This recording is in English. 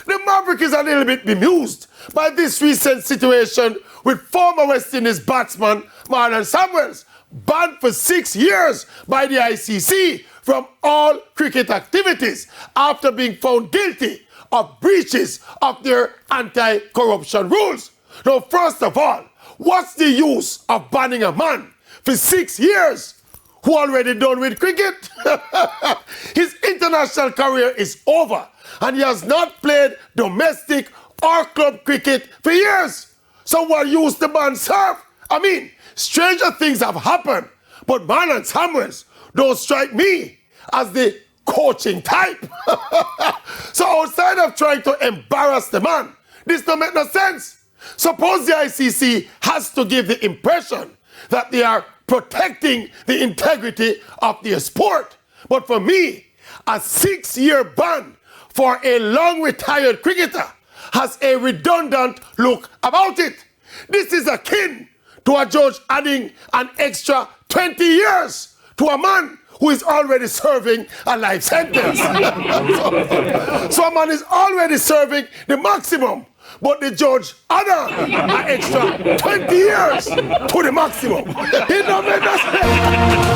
The Maverick is a little bit bemused by this recent situation with former West Indies batsman Marlon Samuels, banned for 6 years by the ICC from all cricket activities after being found guilty of breaches of their anti-corruption rules. Now, first of all, what's the use of banning a man for 6 years who already done with cricket? His international career is over and he has not played domestic or club cricket for years. So what use the ban serve? I mean, stranger things have happened, but Marlon Samuels don't strike me as the coaching type. So outside of trying to embarrass the man, this don't make no sense. Suppose the ICC has to give the impression that they are protecting the integrity of their sport. But for me, a 6-year ban for a long retired cricketer has a redundant look about it. This is akin to a judge adding an extra 20 years to a man who is already serving a life sentence. So a man is already serving the maximum, but the judge added an extra 20 years to the maximum. It don't make no sense.